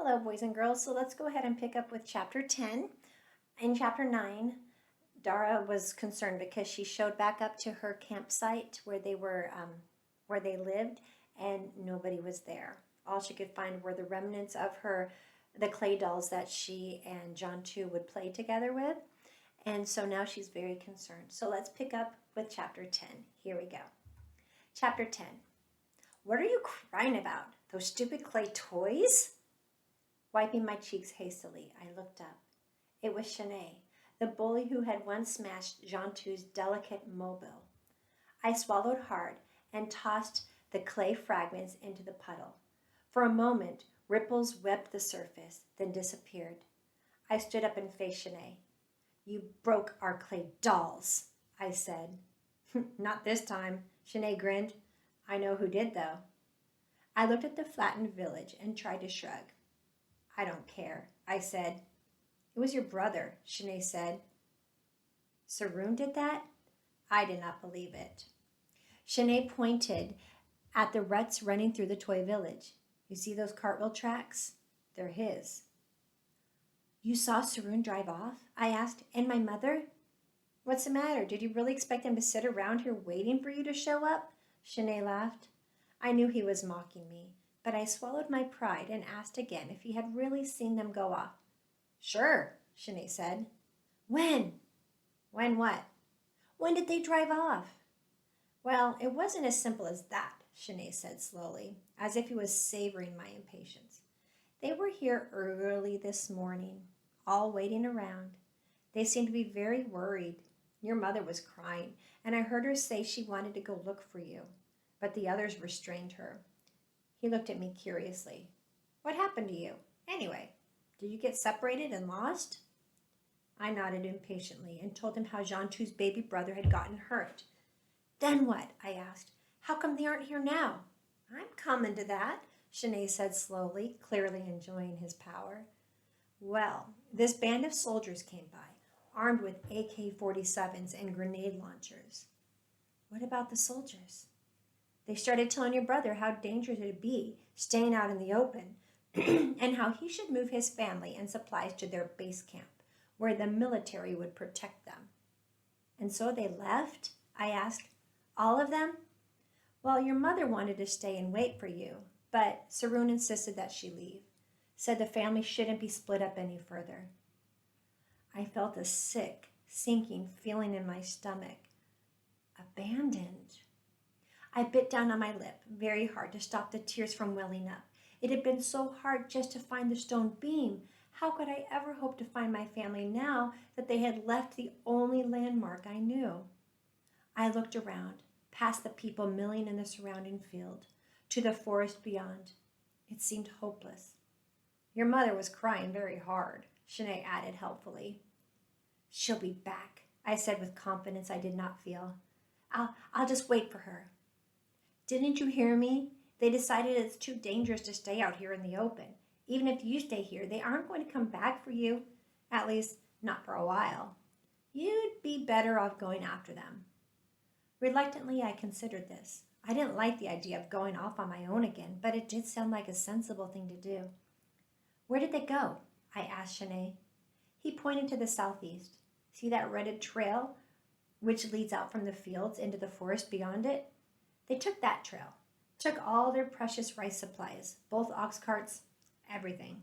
Hello, boys and girls. So let's go ahead and pick up with chapter 10. In chapter 9, Dara was concerned because she showed back up to her campsite where they lived, and nobody was there. All she could find were the remnants of the clay dolls that she and John too would play together with. And so now she's very concerned. So let's pick up with chapter 10. Here we go. Chapter 10. What are you crying about? Those stupid clay toys? Wiping my cheeks hastily, I looked up. It was Shanae, the bully who had once smashed Jean-Tu's delicate mobile. I swallowed hard and tossed the clay fragments into the puddle. For a moment, ripples webbed the surface, then disappeared. I stood up and faced Shanae. You broke our clay dolls, I said. Not this time, Shanae grinned. I know who did, though. I looked at the flattened village and tried to shrug. I don't care, I said. It was your brother, Shanae said. Saroon did that? I did not believe it. Shanae pointed at the ruts running through the toy village. You see those cartwheel tracks? They're his. You saw Saroon drive off? I asked. And my mother? What's the matter? Did you really expect him to sit around here waiting for you to show up? Shanae laughed. I knew he was mocking me, but I swallowed my pride and asked again if he had really seen them go off. Sure, Shanae said. When? When what? When did they drive off? Well, it wasn't as simple as that, Shanae said slowly, as if he was savoring my impatience. They were here early this morning, all waiting around. They seemed to be very worried. Your mother was crying, and I heard her say she wanted to go look for you, but the others restrained her. He looked at me curiously. What happened to you, anyway? Did you get separated and lost? I nodded impatiently and told him how Jean-Tu's baby brother had gotten hurt. Then what? I asked. How come they aren't here now? I'm coming to that, Shanae said slowly, clearly enjoying his power. Well, this band of soldiers came by, armed with AK-47s and grenade launchers. What about the soldiers? They started telling your brother how dangerous it would be staying out in the open and how he should move his family and supplies to their base camp, where the military would protect them. And so they left? I asked. All of them? Well, your mother wanted to stay and wait for you, but Saroon insisted that she leave, said the family shouldn't be split up any further. I felt a sick, sinking feeling in my stomach. Abandoned. I bit down on my lip very hard to stop the tears from welling up. It had been so hard just to find the stone beam. How could I ever hope to find my family now that they had left the only landmark I knew? I looked around, past the people milling in the surrounding field, to the forest beyond. It seemed hopeless. Your mother was crying very hard, Shanae added helpfully. She'll be back, I said with confidence I did not feel. I'll just wait for her. Didn't you hear me? They decided it's too dangerous to stay out here in the open. Even if you stay here, they aren't going to come back for you. At least, not for a while. You'd be better off going after them. Reluctantly, I considered this. I didn't like the idea of going off on my own again, but it did sound like a sensible thing to do. Where did they go? I asked Shanae. He pointed to the southeast. See that rutted trail, which leads out from the fields into the forest beyond it? They took that trail. Took all their precious rice supplies, both ox carts, everything.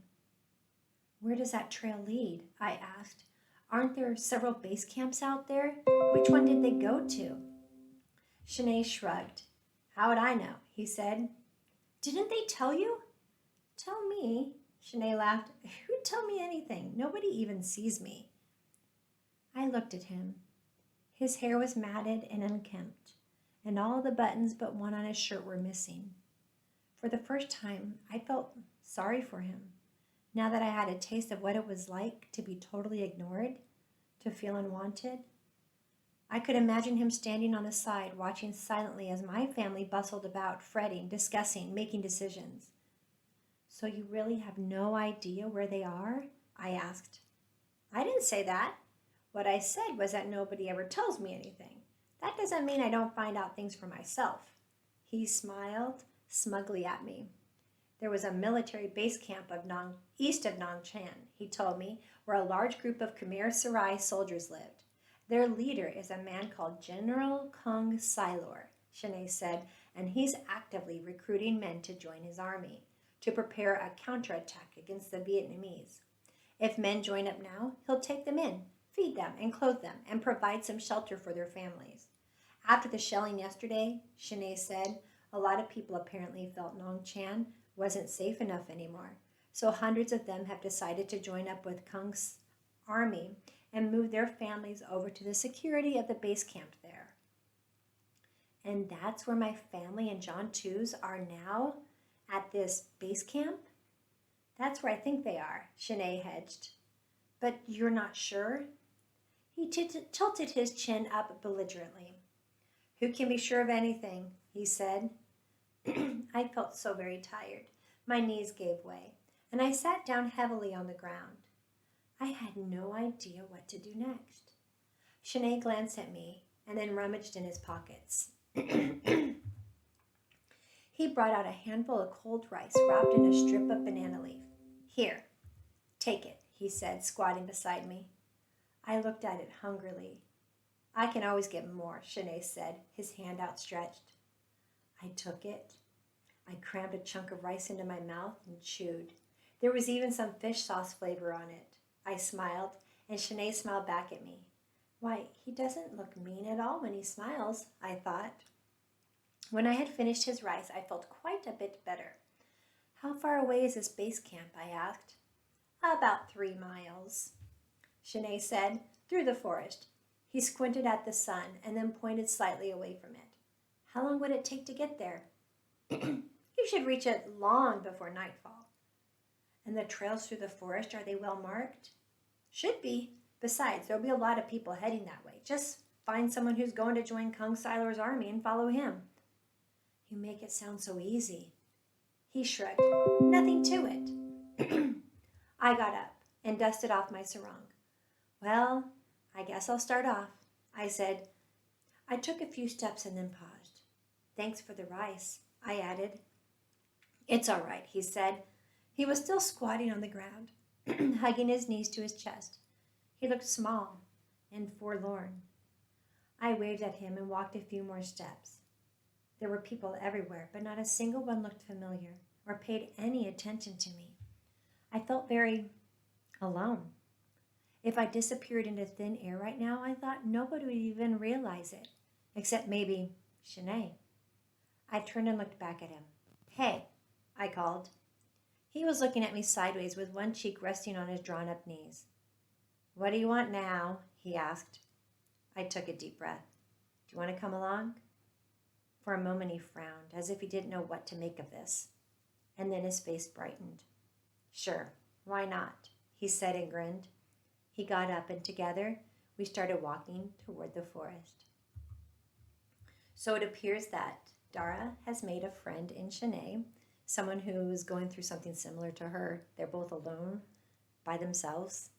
Where does that trail lead? I asked. Aren't there several base camps out there? Which one did they go to? Shanae shrugged. How would I know? He said. Didn't they tell you? Tell me? Shanae laughed. Who'd tell me anything? Nobody even sees me. I looked at him. His hair was matted and unkempt, and all the buttons but one on his shirt were missing. For the first time, I felt sorry for him, now that I had a taste of what it was like to be totally ignored, to feel unwanted. I could imagine him standing on the side, watching silently as my family bustled about, fretting, discussing, making decisions. So you really have no idea where they are? I asked. I didn't say that. What I said was that nobody ever tells me anything. That doesn't mean I don't find out things for myself. He smiled smugly at me. There was a military base camp east of Nongchan, he told me, where a large group of Khmer Sarai soldiers lived. Their leader is a man called General Kung Silor, Shanae said, and he's actively recruiting men to join his army to prepare a counterattack against the Vietnamese. If men join up now, he'll take them in, feed them, and clothe them, and provide some shelter for their families. After the shelling yesterday, Shanae said, a lot of people apparently felt Nongchan wasn't safe enough anymore, so hundreds of them have decided to join up with Kung's army and move their families over to the security of the base camp there. And that's where my family and John Two's are now, at this base camp? That's where I think they are, Shanae hedged. But you're not sure? He tilted his chin up belligerently. Who can be sure of anything, he said. I felt so very tired. My knees gave way, and I sat down heavily on the ground. I had no idea what to do next. Shanae glanced at me and then rummaged in his pockets. He brought out a handful of cold rice wrapped in a strip of banana leaf. Here, take it, he said, squatting beside me. I looked at it hungrily. I can always get more, Shanae said, his hand outstretched. I took it. I crammed a chunk of rice into my mouth and chewed. There was even some fish sauce flavor on it. I smiled, and Shanae smiled back at me. Why, he doesn't look mean at all when he smiles, I thought. When I had finished his rice, I felt quite a bit better. How far away is this base camp? I asked. About 3 miles, Shanae said, through the forest. He squinted at the sun and then pointed slightly away from it. How long would it take to get there? You should reach it long before nightfall. And the trails through the forest, are they well marked? Should be. Besides, there'll be a lot of people heading that way. Just find someone who's going to join Kung Silor's army and follow him. You make it sound so easy. He shrugged. Nothing to it. I got up and dusted off my sarong. Well, I guess I'll start off, I said. I took a few steps and then paused. Thanks for the rice, I added. It's all right, he said. He was still squatting on the ground, hugging his knees to his chest. He looked small and forlorn. I waved at him and walked a few more steps. There were people everywhere, but not a single one looked familiar or paid any attention to me. I felt very alone. If I disappeared into thin air right now, I thought nobody would even realize it, except maybe Shanae. I turned and looked back at him. Hey, I called. He was looking at me sideways with one cheek resting on his drawn-up knees. What do you want now? He asked. I took a deep breath. Do you want to come along? For a moment he frowned, as if he didn't know what to make of this. And then his face brightened. Sure, why not? He said and grinned. He got up, and together we started walking toward the forest. So it appears that Dara has made a friend in Shanae, someone who is going through something similar to her. They're both alone by themselves,